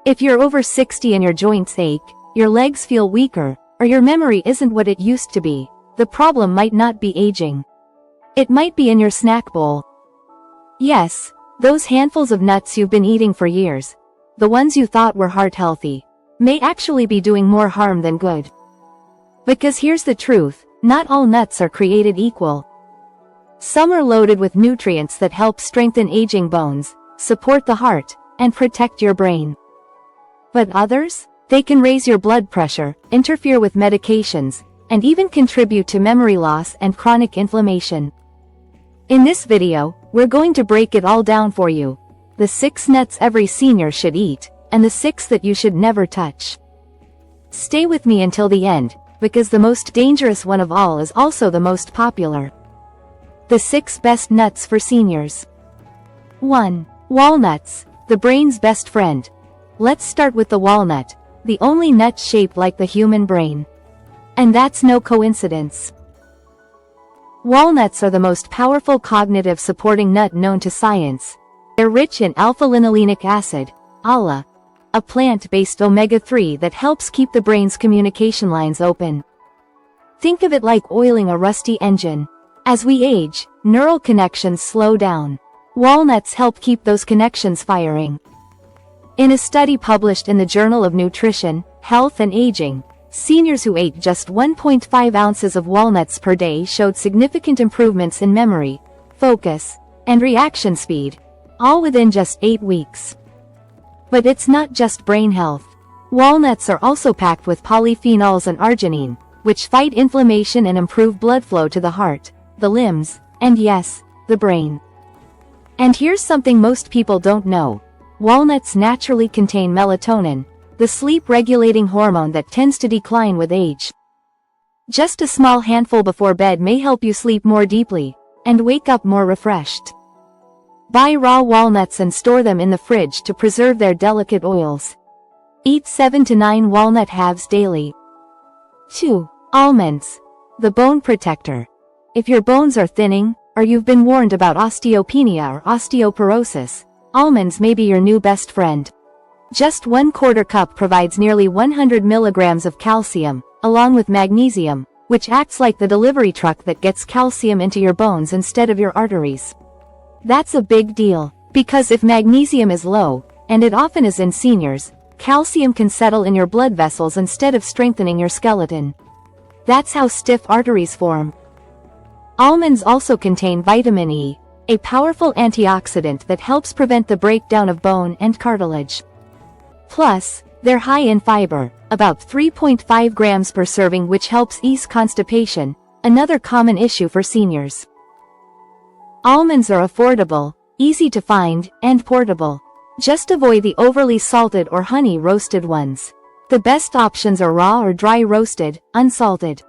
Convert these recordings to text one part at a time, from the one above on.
If you're over 60 and your joints ache, your legs feel weaker, or your memory isn't what it used to be, the problem might not be aging. It might be in your snack bowl. Yes, those handfuls of nuts you've been eating for years, the ones you thought were heart healthy, may actually be doing more harm than good. Because here's the truth, not all nuts are created equal. Some are loaded with nutrients that help strengthen aging bones, support the heart, and protect your brain. But others? They can raise your blood pressure, interfere with medications, and even contribute to memory loss and chronic inflammation. In this video, we're going to break it all down for you. The 6 nuts every senior should eat, and the 6 that you should never touch. Stay with me until the end, because the most dangerous one of all is also the most popular. The 6 best nuts for seniors. 1. Walnuts, the brain's best friend. Let's start with the walnut, the only nut shaped like the human brain. And that's no coincidence. Walnuts are the most powerful cognitive supporting nut known to science. They're rich in alpha-linolenic acid, ALA, a plant-based omega-3 that helps keep the brain's communication lines open. Think of it like oiling a rusty engine. As we age, neural connections slow down. Walnuts help keep those connections firing. In a study published in the Journal of Nutrition, Health and Aging, seniors who ate just 1.5 ounces of walnuts per day showed significant improvements in memory, focus, and reaction speed, all within just 8 weeks. But it's not just brain health. Walnuts are also packed with polyphenols and arginine, which fight inflammation and improve blood flow to the heart, the limbs, and yes, the brain. And here's something most people don't know. Walnuts naturally contain melatonin, the sleep-regulating hormone that tends to decline with age. Just a small handful before bed may help you sleep more deeply, and wake up more refreshed. Buy raw walnuts and store them in the fridge to preserve their delicate oils. Eat 7 to 9 walnut halves daily. 2. Almonds, the bone protector. If your bones are thinning, or you've been warned about osteopenia or osteoporosis, almonds may be your new best friend. Just 1/4 cup provides nearly 100 milligrams of calcium, along with magnesium, which acts like the delivery truck that gets calcium into your bones instead of your arteries. That's a big deal, because if magnesium is low, and it often is in seniors, calcium can settle in your blood vessels instead of strengthening your skeleton. That's how stiff arteries form. Almonds also contain vitamin E, a powerful antioxidant that helps prevent the breakdown of bone and cartilage. Plus, they're high in fiber, about 3.5 grams per serving, which helps ease constipation, another common issue for seniors. Almonds are affordable, easy to find, and portable. Just avoid the overly salted or honey roasted ones. The best options are raw or dry roasted, unsalted.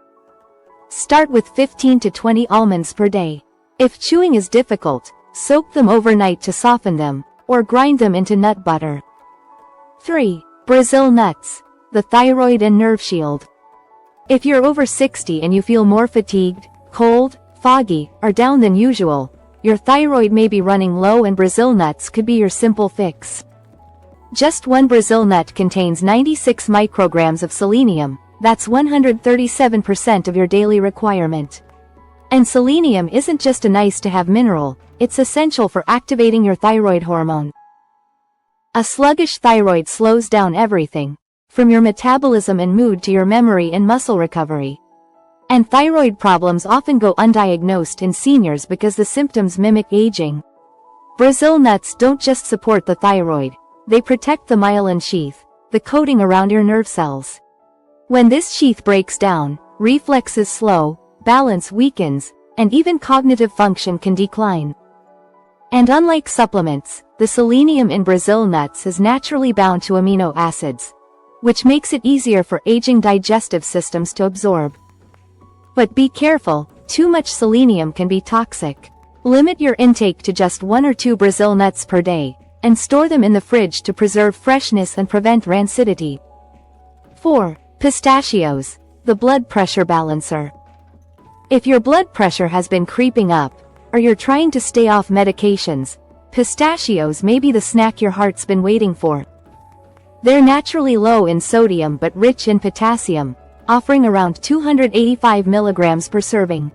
Start with 15 to 20 almonds per day. If chewing is difficult, soak them overnight to soften them, or grind them into nut butter. 3. Brazil nuts, the thyroid and nerve shield. If you're over 60 and you feel more fatigued, cold, foggy, or down than usual, your thyroid may be running low, and Brazil nuts could be your simple fix. Just 1 Brazil nut contains 96 micrograms of selenium, that's 137% of your daily requirement. And selenium isn't just a nice-to-have mineral, it's essential for activating your thyroid hormone. A sluggish thyroid slows down everything, from your metabolism and mood to your memory and muscle recovery. And thyroid problems often go undiagnosed in seniors because the symptoms mimic aging. Brazil nuts don't just support the thyroid, they protect the myelin sheath, the coating around your nerve cells. When this sheath breaks down, reflexes slow, balance weakens, and even cognitive function can decline. And unlike supplements, the selenium in Brazil nuts is naturally bound to amino acids, which makes it easier for aging digestive systems to absorb. But be careful, too much selenium can be toxic. Limit your intake to just 1 or 2 Brazil nuts per day, and store them in the fridge to preserve freshness and prevent rancidity. 4. Pistachios, the blood pressure balancer. If your blood pressure has been creeping up, or you're trying to stay off medications, pistachios may be the snack your heart's been waiting for. They're naturally low in sodium but rich in potassium, offering around 285 milligrams per serving.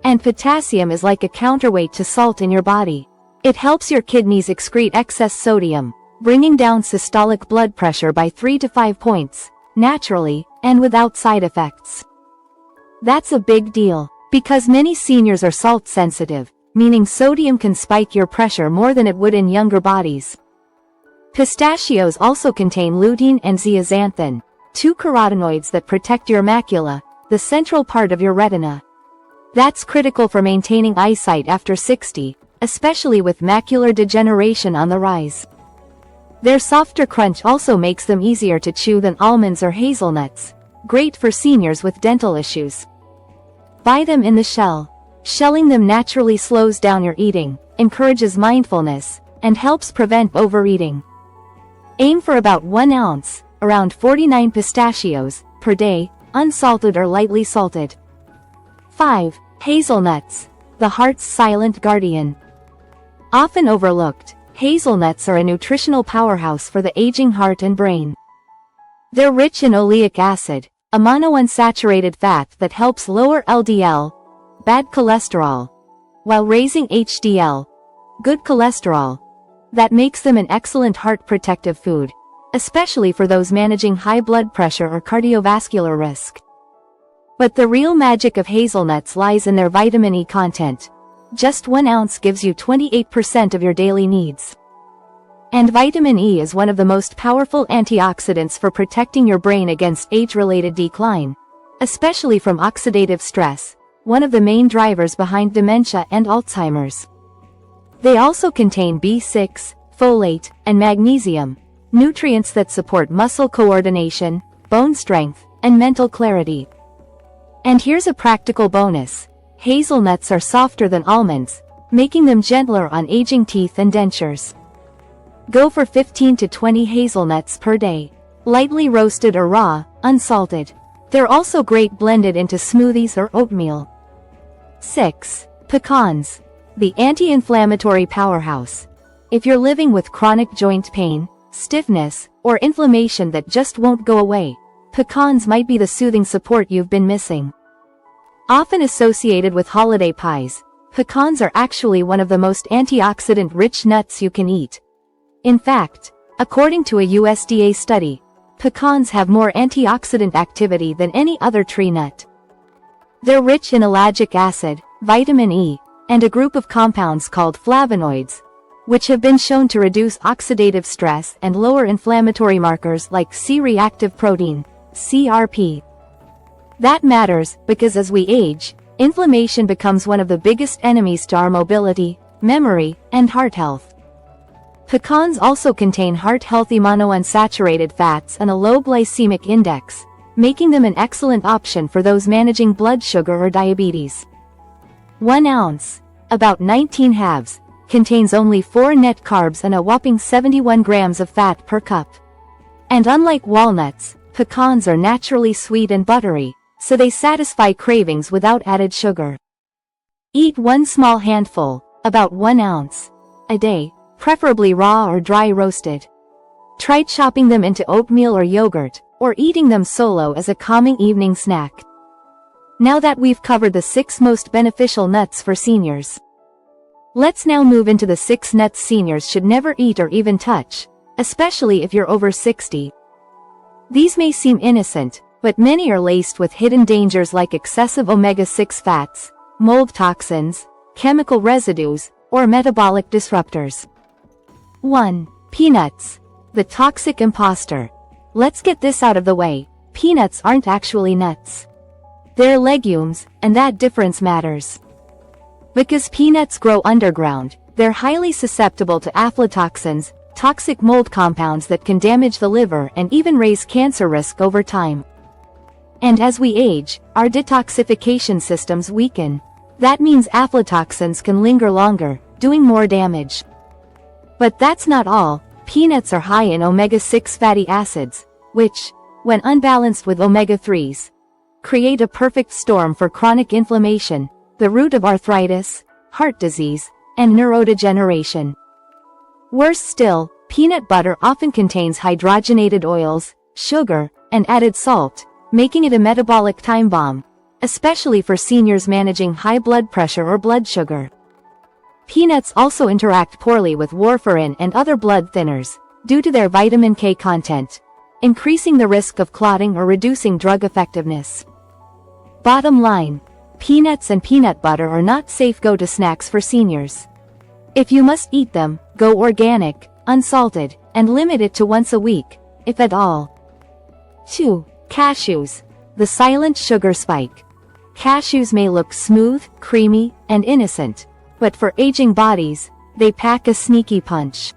And potassium is like a counterweight to salt in your body. It helps your kidneys excrete excess sodium, bringing down systolic blood pressure by 3 to 5 points, naturally, and without side effects. That's a big deal, because many seniors are salt sensitive, meaning sodium can spike your pressure more than it would in younger bodies. Pistachios also contain lutein and zeaxanthin, two carotenoids that protect your macula, the central part of your retina. That's critical for maintaining eyesight after 60, especially with macular degeneration on the rise. Their softer crunch also makes them easier to chew than almonds or hazelnuts, great for seniors with dental issues. Buy them in the shell. Shelling them naturally slows down your eating, encourages mindfulness, and helps prevent overeating. Aim for about 1 ounce, around 49 pistachios, per day, unsalted or lightly salted. 5. Hazelnuts, the heart's silent guardian. Often overlooked, hazelnuts are a nutritional powerhouse for the aging heart and brain. They're rich in oleic acid, a monounsaturated fat that helps lower LDL, bad cholesterol, while raising HDL, good cholesterol. That makes them an excellent heart protective food, especially for those managing high blood pressure or cardiovascular risk. But the real magic of hazelnuts lies in their vitamin E content. Just 1 ounce gives you 28% of your daily needs. And vitamin E is one of the most powerful antioxidants for protecting your brain against age-related decline, especially from oxidative stress, one of the main drivers behind dementia and Alzheimer's. They also contain B6, folate, and magnesium, nutrients that support muscle coordination, bone strength, and mental clarity. And here's a practical bonus. Hazelnuts are softer than almonds, making them gentler on aging teeth and dentures. Go for 15 to 20 hazelnuts per day, lightly roasted or raw, unsalted. They're also great blended into smoothies or oatmeal. 6. Pecans, the anti-inflammatory powerhouse. If you're living with chronic joint pain, stiffness, or inflammation that just won't go away, pecans might be the soothing support you've been missing. Often associated with holiday pies, pecans are actually one of the most antioxidant-rich nuts you can eat. In fact, according to a USDA study, pecans have more antioxidant activity than any other tree nut. They're rich in ellagic acid, vitamin E, and a group of compounds called flavonoids, which have been shown to reduce oxidative stress and lower inflammatory markers like C-reactive protein, CRP. That matters because as we age, inflammation becomes one of the biggest enemies to our mobility, memory, and heart health. Pecans also contain heart-healthy monounsaturated fats and a low glycemic index, making them an excellent option for those managing blood sugar or diabetes. 1 ounce, about 19 halves, contains only 4 net carbs and a whopping 71 grams of fat per cup. And unlike walnuts, pecans are naturally sweet and buttery, so they satisfy cravings without added sugar. Eat 1 small handful, about 1 ounce, a day, preferably raw or dry roasted. Try chopping them into oatmeal or yogurt, or eating them solo as a calming evening snack. Now that we've covered the 6 most beneficial nuts for seniors, let's now move into the 6 nuts seniors should never eat or even touch, especially if you're over 60. These may seem innocent, but many are laced with hidden dangers like excessive omega-6 fats, mold toxins, chemical residues, or metabolic disruptors. 1. Peanuts, the toxic imposter. Let's get this out of the way. Peanuts aren't actually nuts. They're legumes, and that difference matters. Because peanuts grow underground, they're highly susceptible to aflatoxins, toxic mold compounds that can damage the liver and even raise cancer risk over time. And as we age, our detoxification systems weaken. That means aflatoxins can linger longer, doing more damage. But that's not all. Peanuts are high in omega-6 fatty acids, which, when unbalanced with omega-3s, create a perfect storm for chronic inflammation, the root of arthritis, heart disease, and neurodegeneration. Worse still, Peanut butter often contains hydrogenated oils, sugar, and added salt, making it a metabolic time bomb, especially for seniors managing high blood pressure or blood sugar. Peanuts also interact poorly with warfarin and other blood thinners, due to their vitamin K content, increasing the risk of clotting or reducing drug effectiveness. Bottom line, peanuts and peanut butter are not safe go-to snacks for seniors. If you must eat them, go organic, unsalted, and limit it to once a week, if at all. 2. Cashews. The silent sugar spike. Cashews may look smooth, creamy, and innocent, but for aging bodies, they pack a sneaky punch.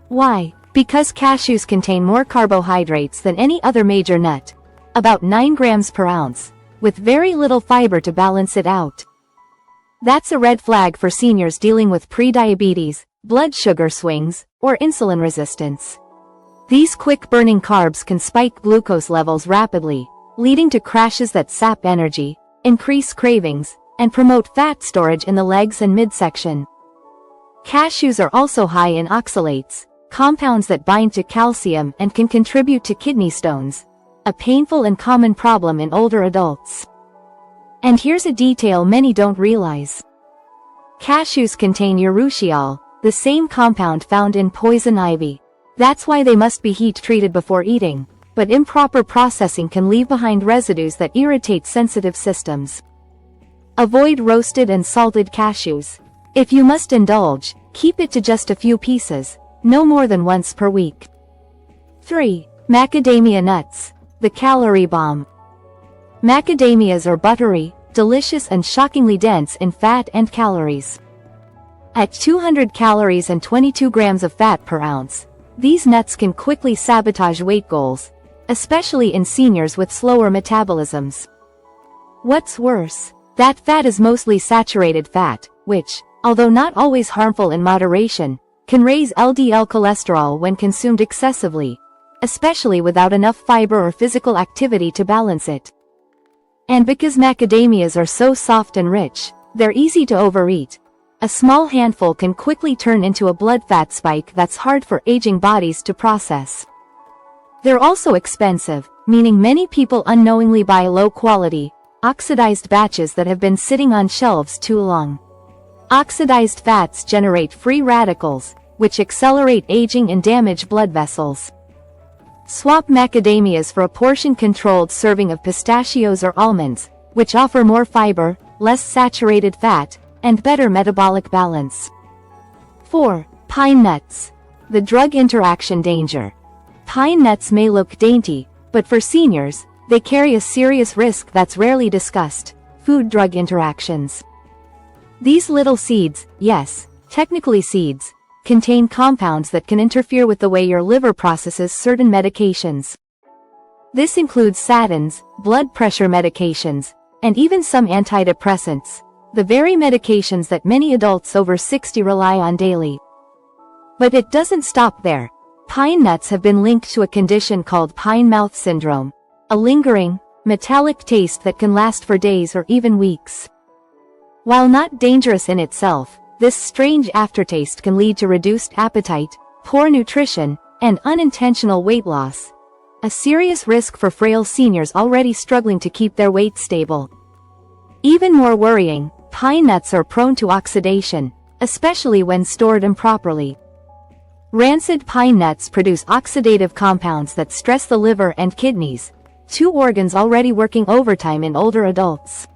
Why? Because cashews contain more carbohydrates than any other major nut, about 9 grams per ounce, with very little fiber to balance it out. That's a red flag for seniors dealing with prediabetes, blood sugar swings, or insulin resistance. These quick-burning carbs can spike glucose levels rapidly, leading to crashes that sap energy, increase cravings, and promote fat storage in the legs and midsection. Cashews are also high in oxalates, compounds that bind to calcium and can contribute to kidney stones, a painful and common problem in older adults. And here's a detail many don't realize. Cashews contain urushiol, the same compound found in poison ivy. That's why they must be heat-treated before eating, but improper processing can leave behind residues that irritate sensitive systems. Avoid roasted and salted cashews. If you must indulge, keep it to just a few pieces, no more than once per week. 3. Macadamia nuts. The calorie bomb. Macadamias are buttery, delicious and shockingly dense in fat and calories. At 200 calories and 22 grams of fat per ounce, these nuts can quickly sabotage weight goals, especially in seniors with slower metabolisms. What's worse, that fat is mostly saturated fat, which, although not always harmful in moderation, can raise LDL cholesterol when consumed excessively, especially without enough fiber or physical activity to balance it. And because macadamias are so soft and rich, they're easy to overeat. A small handful can quickly turn into a blood fat spike that's hard for aging bodies to process. They're also expensive, meaning many people unknowingly buy low-quality, oxidized batches that have been sitting on shelves too long. Oxidized fats generate free radicals, which accelerate aging and damage blood vessels. Swap macadamias for a portion-controlled serving of pistachios or almonds, which offer more fiber, less saturated fat, and better metabolic balance. 4. Pine nuts. The drug interaction danger. Pine nuts may look dainty, but for seniors, they carry a serious risk that's rarely discussed: food-drug interactions. These little seeds, yes, technically seeds, contain compounds that can interfere with the way your liver processes certain medications. This includes statins, blood pressure medications, and even some antidepressants, the very medications that many adults over 60 rely on daily. But it doesn't stop there. Pine nuts have been linked to a condition called pine mouth syndrome, a lingering, metallic taste that can last for days or even weeks. While not dangerous in itself, this strange aftertaste can lead to reduced appetite, poor nutrition, and unintentional weight loss, a serious risk for frail seniors already struggling to keep their weight stable. Even more worrying, pine nuts are prone to oxidation, especially when stored improperly. Rancid pine nuts produce oxidative compounds that stress the liver and kidneys, two organs already working overtime in older adults.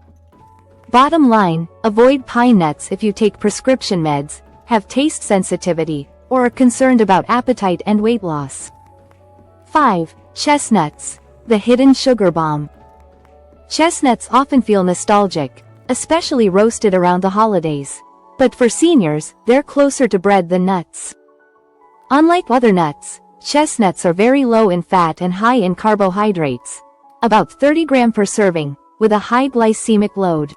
Bottom line, avoid pine nuts if you take prescription meds, have taste sensitivity, or are concerned about appetite and weight loss. 5. Chestnuts. The hidden sugar bomb. Chestnuts often feel nostalgic, especially roasted around the holidays. But for seniors, they're closer to bread than nuts. Unlike other nuts, chestnuts are very low in fat and high in carbohydrates, about 30 grams per serving, with a high glycemic load.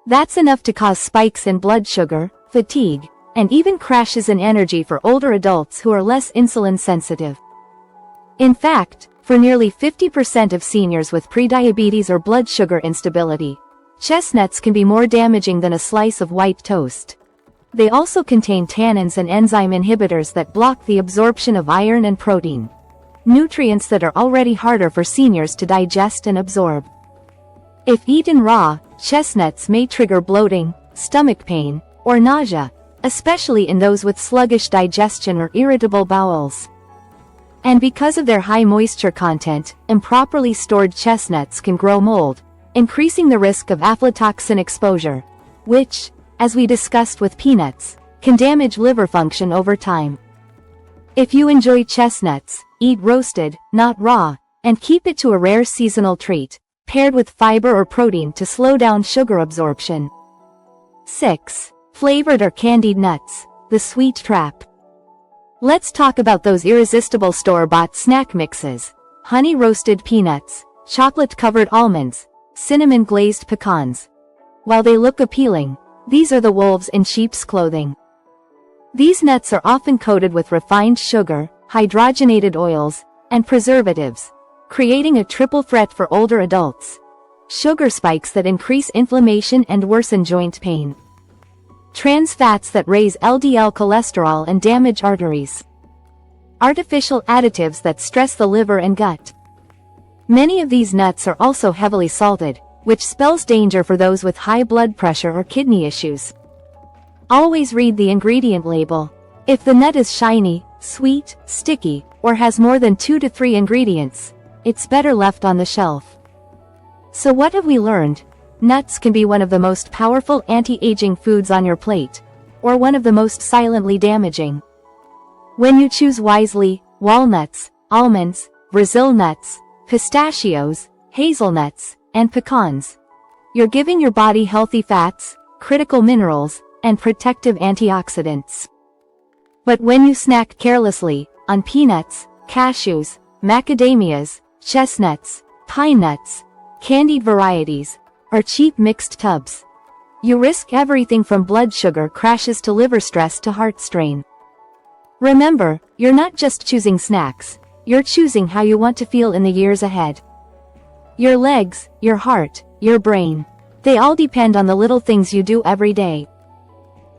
That's enough to cause spikes in blood sugar, fatigue, and even crashes in energy for older adults who are less insulin sensitive. In fact, for nearly 50% of seniors with prediabetes or blood sugar instability, chestnuts can be more damaging than a slice of white toast. They also contain tannins and enzyme inhibitors that block the absorption of iron and protein, nutrients that are already harder for seniors to digest and absorb. If eaten raw, chestnuts may trigger bloating, stomach pain, or nausea, especially in those with sluggish digestion or irritable bowels. And because of their high moisture content, improperly stored chestnuts can grow mold, increasing the risk of aflatoxin exposure, which, as we discussed with peanuts, can damage liver function over time. If you enjoy chestnuts, eat roasted, not raw, and keep it to a rare seasonal treat, paired with fiber or protein to slow down sugar absorption. 6. Flavored or candied nuts, the sweet trap. Let's talk about those irresistible store-bought snack mixes: honey-roasted peanuts, chocolate-covered almonds, cinnamon-glazed pecans. While they look appealing, these are the wolves in sheep's clothing. These nuts are often coated with refined sugar, hydrogenated oils, and preservatives, creating a triple threat for older adults. Sugar spikes that increase inflammation and worsen joint pain. Trans fats that raise LDL cholesterol and damage arteries. Artificial additives that stress the liver and gut. Many of these nuts are also heavily salted, which spells danger for those with high blood pressure or kidney issues. Always read the ingredient label. If the nut is shiny, sweet, sticky, or has more than 2 to 3 ingredients, it's better left on the shelf. So what have we learned? Nuts can be one of the most powerful anti-aging foods on your plate, or one of the most silently damaging. When you choose wisely, walnuts, almonds, Brazil nuts, pistachios, hazelnuts, and pecans, you're giving your body healthy fats, critical minerals, and protective antioxidants. But when you snack carelessly, on peanuts, cashews, macadamias, chestnuts, pine nuts, candied varieties, or cheap mixed tubs, you risk everything from blood sugar crashes to liver stress to heart strain. Remember, you're not just choosing snacks, you're choosing how you want to feel in the years ahead. Your legs, your heart, your brain, they all depend on the little things you do every day.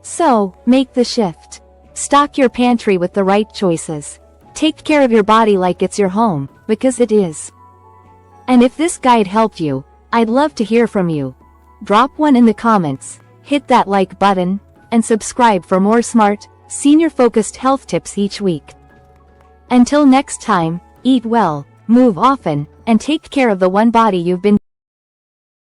So, make the shift. Stock your pantry with the right choices. Take care of your body like it's your home, because it is. And if this guide helped you, I'd love to hear from you. Drop one in the comments, hit that like button, and subscribe for more smart, senior-focused health tips each week. Until next time, eat well, move often, and take care of the one body you've been